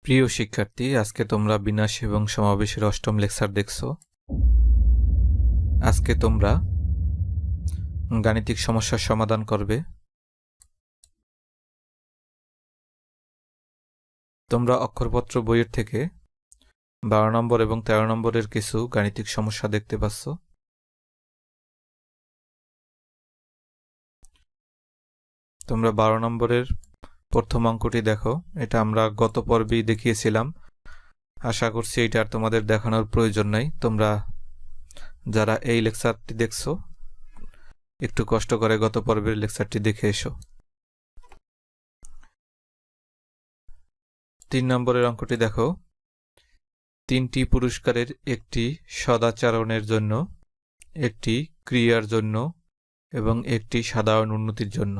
প্রিয় শিক্ষার্থী, আজকে তোমরা বিন্যাস এবং সমাবেশের অষ্টম লেকচার দেখছো। আজকে তোমরা গাণিতিক সমস্যার সমাধান করবে। তোমরা অক্ষরপত্র বইয়ের থেকে 12 নম্বর এবং 13 নম্বরের কিছু গাণিতিক সমস্যা দেখতে পাচ্ছ। তোমরা 12 নম্বরের প্রথম অঙ্কটি দেখো। এটা আমরা গত পর্বেই দেখিয়েছিলাম। আশা করছি এটা আর তোমাদের দেখানোর প্রয়োজন নাই। তোমরা যারা এই লেকচারটি দেখছো একটু কষ্ট করে গত পর্বের লেকচারটি দেখে এসো। 3 নম্বরের অঙ্কটি দেখো। 3টি পুরস্কারের একটি সদাচরণের জন্য, একটি ক্রিয়ার জন্য এবং একটি সাধারণ উন্নতির জন্য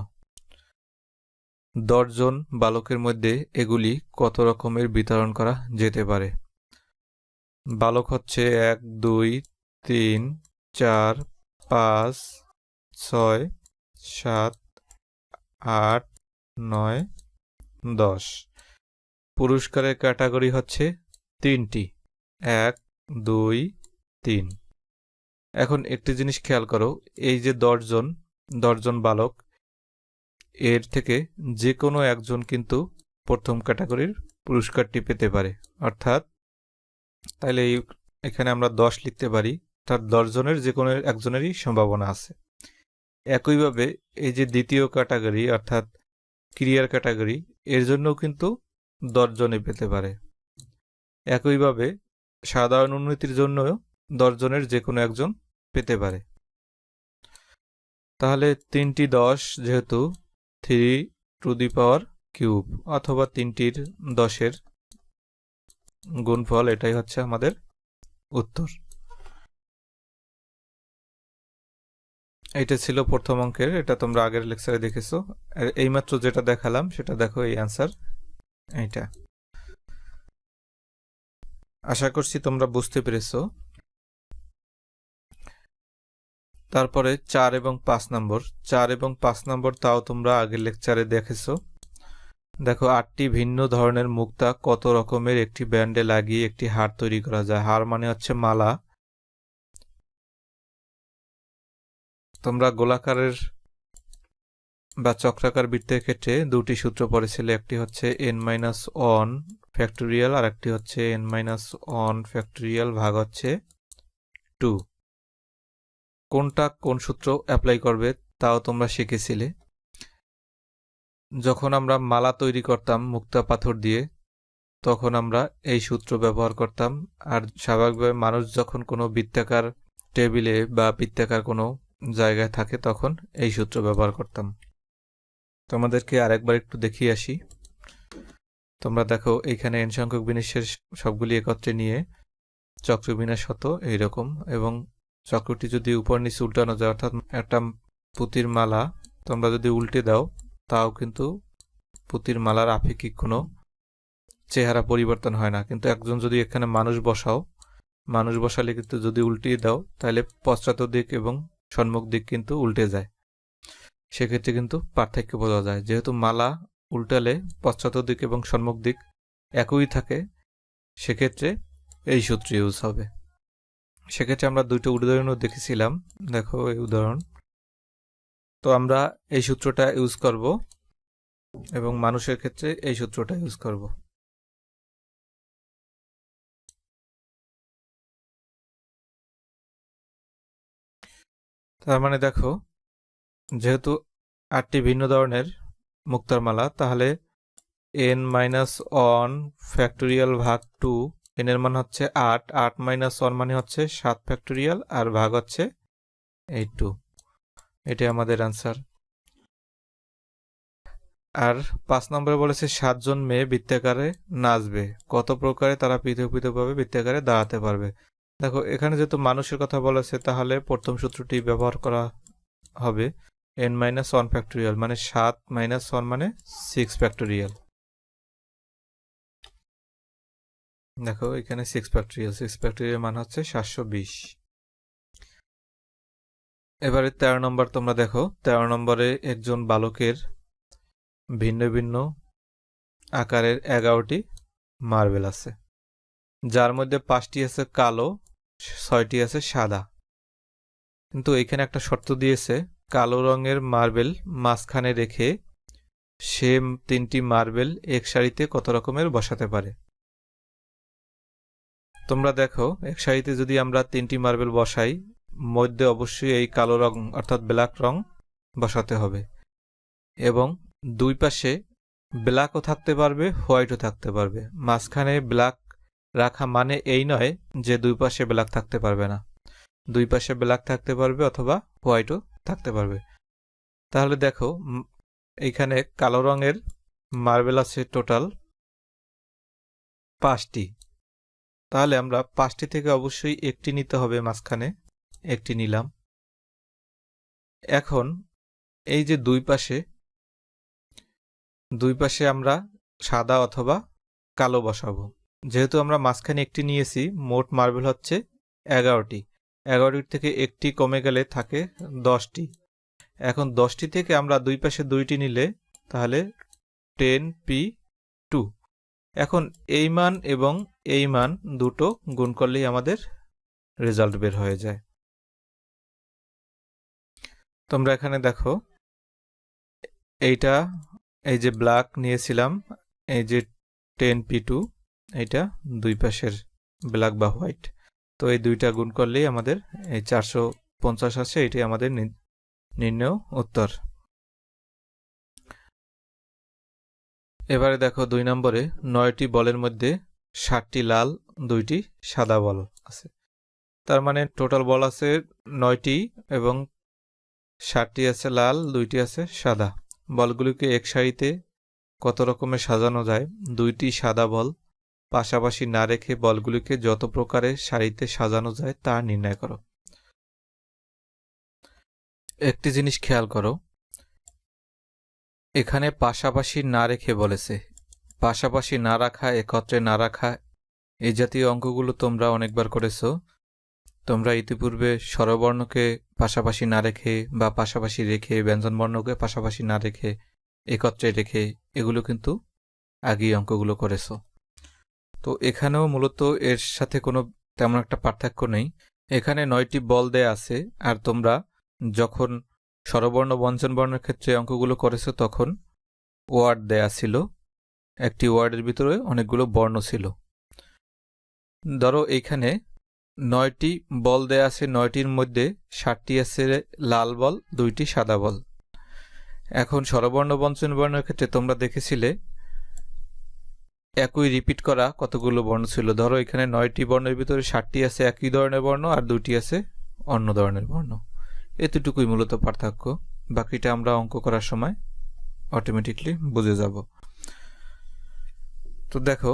10 জন বালকের মধ্যে এগুলি কত রকমের বিতরণ করা যেতে পারে? বালক হচ্ছে 1, 2, 3, 4, 5, 6, 7, 8, 9, 10। পুরস্কারের ক্যাটাগরি হচ্ছে 3টি, 1, 2, 3। এখন একটি জিনিস খেয়াল করো, এই যে 10 জন বালক, এর থেকে যে কোনো একজন কিন্তু প্রথম ক্যাটাগরির পুরস্কারটি পেতে পারে। অর্থাৎ তাহলে এখানে আমরা 10 লিখতে পারি, অর্থাৎ 10 জনের যে কোনো একজনেরই সম্ভাবনা আছে। একইভাবে এই যে দ্বিতীয় ক্যাটাগরি অর্থাৎ ক্রিয়ার ক্যাটাগরি, এর জন্যও কিন্তু 10 জনে পেতে পারে। একইভাবে সাধারণ উন্নতির জন্য 10 জনের যে কোনো একজন পেতে পারে। তাহলে 3টি 10 যেহেতু 3 টু দি পাওয়ার কিউব অথবা 3টির 10-এর গুণফল, এটাই হচ্ছে আমাদের উত্তর। এটা ছিল প্রথম অঙ্কের, এটা তোমরা আগের লেকচারে দেখেছো। আর এইমাত্র যেটা দেখালাম সেটা দেখো, এই অ্যান্সার এইটা। আশা করছি তোমরা বুঝতে পেরেছো। তারপরে 4 এবং 5 নম্বর। 4 এবং 5 নম্বর তাও তোমরা আগের লেকচারে দেখেছো। দেখো, 8টি ভিন্ন ধরনের মুক্তা কত রকমের একটি ব্যান্ডে লাগিয়ে একটি হার তৈরি করা যায়। হার মানে হচ্ছে মালা। তোমরা গোলাকারের বা চক্রাকার বৃত্তের ক্ষেত্রে দুটি সূত্র পড়েছিলে, একটি হচ্ছে n-1 ফ্যাক্টোরিয়াল আর একটি হচ্ছে n-1 ফ্যাক্টোরিয়াল ভাগ হচ্ছে 2। কোনটা কোন সূত্র অ্যাপ্লাই করবে তাও তোমরা শিখেছিলে। যখন আমরা মালা তৈরি করতাম মুক্তা পাথর দিয়ে, তখন আমরা এই সূত্র ব্যবহার করতাম। আর স্বাভাবিকভাবে মানুষ যখন কোনো বৃত্তাকার টেবিলে বা বৃত্তাকার কোনো জায়গায় থাকে তখন এই সূত্র ব্যবহার করতাম। তোমাদেরকে আরেকবার একটু দেখিয়ে আসি। তোমরা দেখো, এইখানে n সংখ্যক বিন্যাসের সবগুলি একত্রে নিয়ে চক্রবিন্যাস হতো এইরকম, এবং চক্রটি যদি উপর নিচে উল্টানো যায়, অর্থাৎ একটা পুঁতির মালা তোমরা যদি উল্টে দাও তাও কিন্তু পুঁতির মালার আপেক্ষিক কোনো চেহারা পরিবর্তন হয় না। কিন্তু একজন যদি এখানে মানুষ বসালে কিন্তু যদি উল্টিয়ে দাও তাহলে পশ্চাৎ দিক এবং সম্মুখ দিক কিন্তু উল্টে যায়। সেক্ষেত্রে কিন্তু পার্থক্য বোঝা যায়। যেহেতু মালা উল্টালে পশ্চাৎ দিক এবং সম্মুখ দিক একই থাকে, সেক্ষেত্রে এই সূত্র ইউজ হবে। সেক্ষেত্রে আমরা দুটো উদাহরণও দেখেছিলাম। দেখো এই উদাহরণ। তো আমরা এই সূত্রটা ইউজ করব এবং মানুষের ক্ষেত্রে এই সূত্রটা ইউজ করব। তার মানে দেখো, যেহেতু 8টি ভিন্ন ধরনের মুক্তার মালা, তাহলে n-1 ফ্যাক্টোরিয়াল ভাগ 2, n এর মান হচ্ছে 8, 8-1 মানে হচ্ছে 7 ফ্যাক্টোরিয়াল আর ভাগ হচ্ছে এই 2। এটাই আমাদের অ্যান্সার। আর 5 নম্বরে বলেছে 7 জন মেয়ে বৃত্তাকারে নাচবে, কত প্রকারে তারা পৃথক পৃথকভাবে বৃত্তাকারে দাঁড়াতে পারবে। দেখো, এখানে যেহেতু মানুষের কথা বলেছে তাহলে প্রথম সূত্রটি ব্যবহার করা হবে। n-1 ফ্যাক্টোরিয়াল মানে 7-1 মানে 6 ফ্যাক্টোরিয়াল। দেখো এখানে 6 ফ্যাক্টোরিয়াল মান হচ্ছে 720। এবারে 13 নম্বর তোমরা দেখো। 13 নম্বরে একজন বালকের ভিন্ন ভিন্ন আকারের 11টি মার্বেল আছে, যার মধ্যে 5টি আছে কালো, 6টি আছে সাদা। কিন্তু এখানে একটা শর্ত দিয়েছে, কালো রঙের মার্বেল মাঝখানে রেখে সে 3টি মার্বেল এক সারিতে কত রকমের বসাতে পারে। তোমরা দেখো, এক সারিতে যদি আমরা 3টি মার্বেল বসাই, মধ্যে অবশ্যই এই কালো রং অর্থাৎ ব্ল্যাক রং বসাতে হবে, এবং দুই পাশে ব্ল্যাকও থাকতে পারবে, হোয়াইটও থাকতে পারবে। মাঝখানে ব্ল্যাক রাখা মানে এই নয় যে দুই পাশে ব্ল্যাক থাকতে পারবে না, দুই পাশে ব্ল্যাক থাকতে পারবে অথবা হোয়াইটও থাকতে পারবে। তাহলে দেখো, এইখানে কালো রঙের মার্বেল আছে টোটাল 5টি। তাহলে আমরা 5টি থেকে অবশ্যই একটি নিতে হবে, মাঝখানে একটি নিলাম। এখন এই যে দুই পাশে আমরা সাদা অথবা কালো বসাবো। যেহেতু আমরা মাঝখানে একটি নিয়েছি, মোট মার্বেল হচ্ছে 11টি। 11টির থেকে একটি কমে গেলে থাকে 10টি। এখন 10টি থেকে আমরা দুই পাশে 2টি নিলে তাহলে 10p2। এখন এই মান এবং এই মান দুটো গুণ করলেই আমাদের রেজাল্ট বের হয়ে যায়। তোমরা এখানে দেখো, এইটা এই যে ব্ল্যাক নিয়েছিলাম, এই যে 10p2, এইটা দুই পাশের ব্ল্যাক বা হোয়াইট। তো এই দুইটা গুণ করলেই আমাদের এই 450 আসে। এটাই আমাদের নির্ণয় উত্তর। এবারে দেখো 2 নম্বরে, 9টি বলের মধ্যে 7টি লাল, 2টি সাদা বল আছে। তার মানে টোটাল বল আছে 9টি এবং 7টি আছে লাল, 2টি আছে সাদা। বলগুলিকে এক সারিতে কত রকমের সাজানো যায়? 2টি সাদা বল পাশাপাশি না রেখে বলগুলিকে যত প্রকারে সারিতে সাজানো যায় তা নির্ণয় করো। একটি জিনিস খেয়াল করো, এখানে পাশাপাশি না রেখে বলেছে। পাশাপাশি না রাখা, একত্রে না রাখা, এই জাতীয় অঙ্কগুলো তোমরা অনেকবার করেছো। তোমরা ইতিপূর্বে স্বরবর্ণকে পাশাপাশি না রেখে বা পাশাপাশি রেখে, ব্যঞ্জনবর্ণকে পাশাপাশি না রেখে একত্রে রেখে, এগুলো কিন্তু আগেই অঙ্কগুলো করেছো। তো এখানেও মূলত এর সাথে কোনো তেমন একটা পার্থক্য নেই। এখানে 9টি বল দেয়া আছে, আর তোমরা যখন স্বরবর্ণ ব্যঞ্জনবর্ণের ক্ষেত্রে অঙ্কগুলো করেছো তখন ওয়ার্ড দেয়া ছিল, একটি ওয়ার্ডের ভিতরে অনেকগুলো বর্ণ ছিল। ধরো এইখানে 9টি বল দেয়া আছে, 9টির মধ্যে 7টি আছে লাল বল, 2টি সাদা বল। এখন স্বরবর্ণ ব্যঞ্জনবর্ণের ক্ষেত্রে তোমরা দেখেছিলে একই রিপিট করা কতগুলো বর্ণ ছিল। ধরো এখানে 9টি বর্ণের ভিতরে 7টি আছে একই ধরনের বর্ণ আর 2টি আছে অন্য ধরনের বর্ণ। এতটুকুই মূলত পার্থক্য, বাকিটা আমরা অঙ্ক করার সময় অটোমেটিকলি বুঝে যাব। তো দেখো,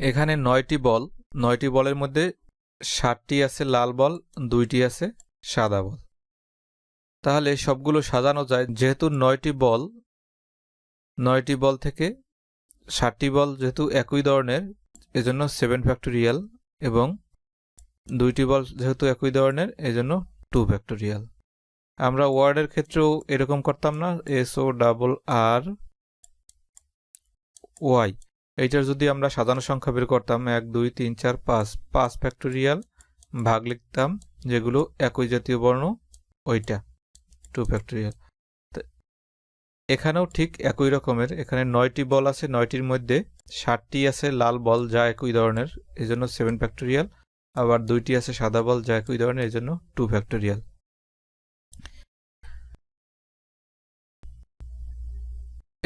এখানে 9টি বলের মধ্যে 7টি আছে লাল বল, 2টি আছে সাদা বল। তাহলে সবগুলো সাজানো যায়। যেহেতু 9টি বল থেকে 7টি বল যেহেতু একই ধরনের, এজন্য 7 ফ্যাক্টোরিয়াল, এবং 2টি বল যেহেতু একই ধরনের এজন্য 2 ফ্যাক্টোরিয়াল। আমরা ওয়ার্ডের ক্ষেত্রেও এরকম করতাম না, SORRY। এইটার যদি আমরা সাজানো সংখ্যা বের করতাম 1 2 3 4 5 ফ্যাক্টোরিয়াল, ভাগ লিখতাম যেগুলো একই জাতীয় বর্ণ, ওইটা 2 ফ্যাক্টোরিয়াল। এখানেও ঠিক একই রকমের, এখানে 9টি বল আছে, 9টির মধ্যে 7টি আছে লাল বল যা একই ধরনের, এজন্য 7 ফ্যাক্টোরিয়াল, আবার 2টি আছে সাদা বল যা একই ধরনের, এজন্য 2 ফ্যাক্টোরিয়াল।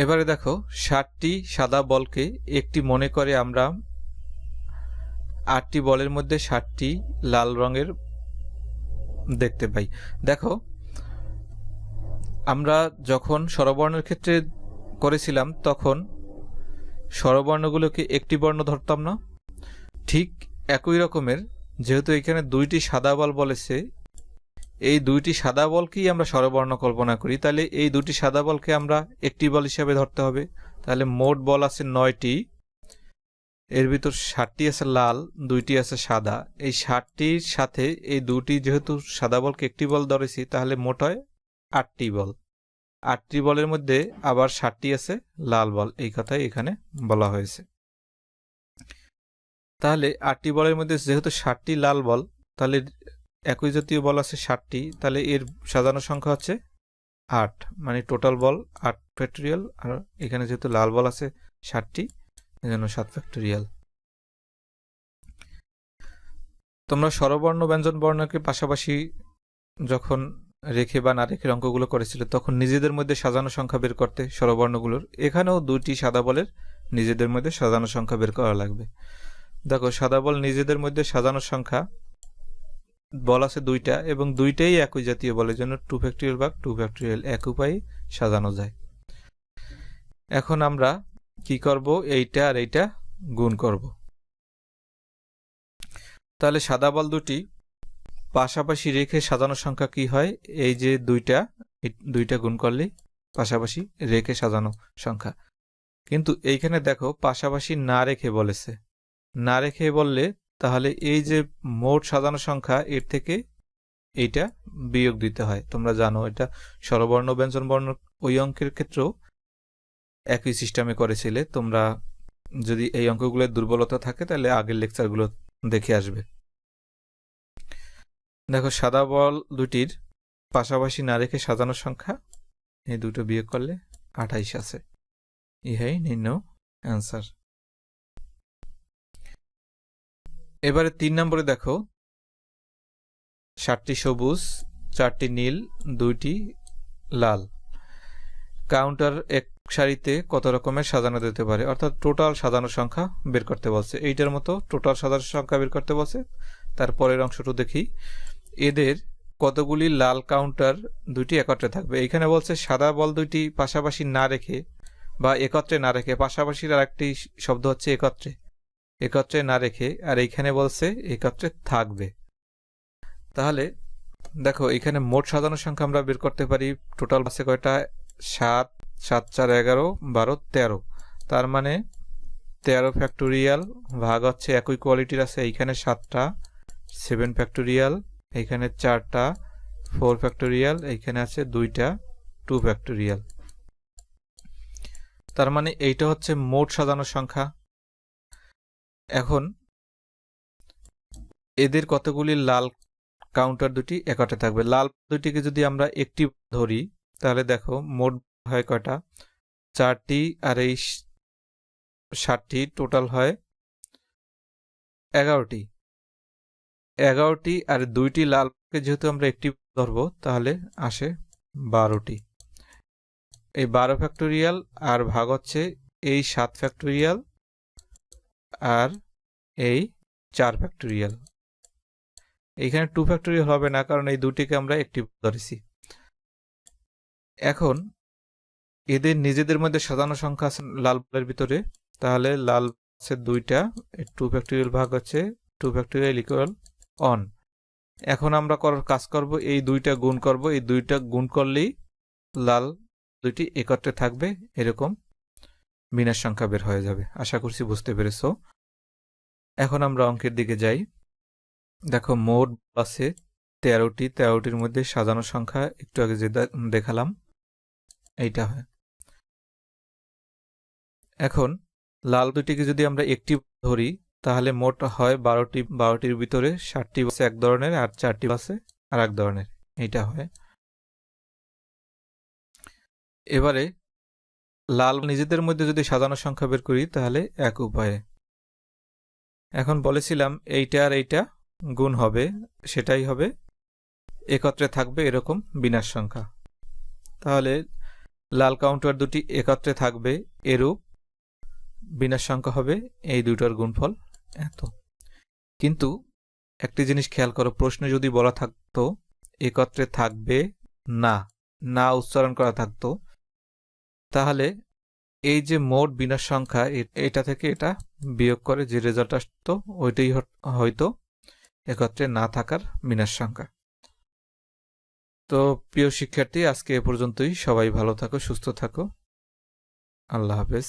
এবারে দেখো, 7টি সাদা বলকে একটি মনে করে আমরা 8টি বলের মধ্যে 7টি লাল রঙের দেখতে পাই। দেখো, আমরা যখন স্বরবর্ণের ক্ষেত্রে করেছিলাম তখন স্বরবর্ণগুলোকে একটি বর্ণ ধরতাম না, ঠিক একই রকমের যেহেতু এখানে 2টি সাদা বল বলেছে, এই 2টি সাদা বলকেই আমরা স্বরবর্ণ কল্পনা করি, তাহলে এই 2টি সাদা বলকে আমরা একটি বল হিসাবে ধরতে হবে। তাহলে মোট বল আছে 9টি, এর ভিতর 7টি আছে লাল, 2টি আছে সাদা। এই 7টির সাথে এই 2টি যেহেতু সাদা বলকে একটি বল ধরেছি, তাহলে মোট হয় 8টি বল। 8টি বলের মধ্যে আবার 7টি আছে লাল বল, এই কথাই এখানে বলা হয়েছে। তাহলে 8টি বলের মধ্যে যেহেতু 7টি লাল বল, তাহলে একই জাতীয় বল আছে 7টি, তাহলে এর সাজানো সংখ্যা হচ্ছে 8, মানে টোটাল বল 8 ফ্যাক্টোরিয়াল, আর এখানে যেহেতু লাল বল আছে 7টি, এজন্য 7 ফ্যাক্টোরিয়াল। তোমরা স্বরবর্ণ ব্যঞ্জন বর্ণকে পাশাপাশি যখন রেখে বা না রেখে অঙ্কগুলো করেছিল, তখন নিজেদের মধ্যে সাজানো সংখ্যা বের করতে স্বরবর্ণগুলোর, এখানেও 2টি সাদা বলের নিজেদের মধ্যে সাজানো সংখ্যা বের করা লাগবে। দেখো সাদা বল নিজেদের মধ্যে সাজানো সংখ্যা বল আছে 2টা, এবং 2টাই একই জাতীয় বলের জন্য 2 ফ্যাক্টোরিয়াল ভাগ 2 ফ্যাক্টোরিয়াল এক উপায়ে সাজানো যায়। এখন আমরা কি করব, এইটা আর এইটা গুণ করব। তাহলে সাদা বল দুটি পাশাপাশি রেখে সাজানো সংখ্যা কি হয়, এই যে 2টা গুণ করলে পাশাপাশি রেখে সাজানো সংখ্যা। কিন্তু এইখানে দেখো পাশাপাশি না রেখে বলেছে, না রেখে বললে তাহলে এই যে মোট সাজানো সংখ্যা এর থেকে এইটা বিয়োগ দিতে হয়। তোমরা জানো এটা স্বরবর্ণ ব্যঞ্জন বর্ণ ওই অঙ্কের ক্ষেত্রেও একই সিস্টেমে করেছিলে। তোমরা যদি এই অঙ্কগুলোর দুর্বলতা থাকে তাহলে আগের লেকচারগুলো দেখে আসবে। দেখো সাদা বল দুটির পাশাপাশি না রেখে সাজানো সংখ্যা, এই দুটো বিয়োগ করলে 28 আছে। ইহাই নিম্ন অ্যান্সার। এবারে 3 নম্বরে দেখো 7টি সবুজ, 4টি নীল, 2টি লাল কাউন্টার এক সারিতে কত রকমের সাজানো যেতে পারে, অর্থাৎ টোটাল সাজানো সংখ্যা বের করতে বলছে। এইটার মতো টোটাল সাজানো সংখ্যা বের করতে বলছে। তারপরের অংশটা দেখি, এদের কতগুলি লাল কাউন্টার 2টি একত্রে থাকবে। এইখানে বলছে সাদা বল 2টি পাশাপাশি না রেখে বা একত্রে না রেখে, পাশাপাশির আরেকটি শব্দ হচ্ছে একত্রে, একত্রে না রেখে, আর এইখানে বলছে একত্রে থাকবে। তাহলে দেখো এখানে মোট সাজানো সংখ্যা আমরা বের করতে পারি। টোটাল আছে কয়টা, 7, 7, 4, 11, 12, 13, তার মানে 13 ফ্যাক্টোরিয়াল ভাগ হচ্ছে একই কোয়ালিটির আছে এইখানে 7টা 7 ফ্যাক্টোরিয়াল, এইখানে 4টা 4 ফ্যাক্টোরিয়াল, এইখানে আছে 2টা 2 ফ্যাক্টোরিয়াল। তার মানে এইটা হচ্ছে মোট সাজানো সংখ্যা। এখন এদের কতগুলি লাল কাউন্টার 2টি একত্রে থাকবে। লাল 2টিকে যদি আমরা একটি ধরি তাহলে দেখো মোট হয় কয়টা, 4টি আর এই 7টি টোটাল হয় 11টি। 11টি আর 2টি লালকে যেহেতু আমরা একটি ধরবো তাহলে আসে 12টি। এই 12 ফ্যাক্টোরিয়াল আর ভাগ হচ্ছে এই 7 ফ্যাক্টোরিয়াল আর এই 4 ফ্যাক্টোরিয়াল। এইখানে 2 ফ্যাক্টোরিয়াল হবে না, কারণ এই দুটিকে আমরা একটি ধরেছি। এখন এদের নিজেদের মধ্যে সাজানো সংখ্যা আছে লাল বলের ভিতরে, তাহলে লাল আছে 2টা, 2 ফ্যাক্টোরিয়াল ভাগ হচ্ছে 2 ফ্যাক্টোরিয়াল ইকুয়াল 1। এখন আমরা কাজ করব, এই 2টা গুণ করব, এই 2টা গুণ করলেই লাল 2টি একত্রে থাকবে, এরকম বিনাশ সংখ্যা বের হয়ে যাবে। আশা করছি বুঝতে পেরেছো। এখন আমরা অঙ্কের দিকে যাই। দেখো মোট আছে 13টি, 13টির মধ্যে সাজানো সংখ্যা একটু আগে যে দেখালাম এইটা হয়। এখন লাল 2টিকে যদি আমরা একটি ধরি তাহলে মোট হয় 12টি, 12টির ভিতরে 7টি আছে এক ধরনের আর 4টি আছে আর এক ধরনের, এইটা হয়। এবারে লাল নিজেদের মধ্যে যদি সাজানো সংখ্যা বের করি তাহলে এক উপায়ে। এখন বলেছিলাম এইটা আর এইটা গুণ হবে, সেটাই হবে একত্রে থাকবে এরকম বিনাশ সংখ্যা। তাহলে লাল কাউন্টার 2টি একত্রে থাকবে এরূপ বিনাশ সংখ্যা হবে এই দুটোর গুণফল এত। কিন্তু একটি জিনিস খেয়াল করো, প্রশ্নে যদি বলা থাকতো একত্রে থাকবে না, না উচ্চারণ করা থাকতো, তাহলে এই যে মোট বিনাশ সংখ্যা এটা থেকে এটা বিয়োগ করে যে রেজাল্ট আসতো ওইটাই হয়তো একত্রে না থাকার বিনাশ সংখ্যা। তো প্রিয় শিক্ষার্থী, আজকে এ পর্যন্তই। সবাই ভালো থাকো, সুস্থ থাকো। আল্লাহ হাফেজ।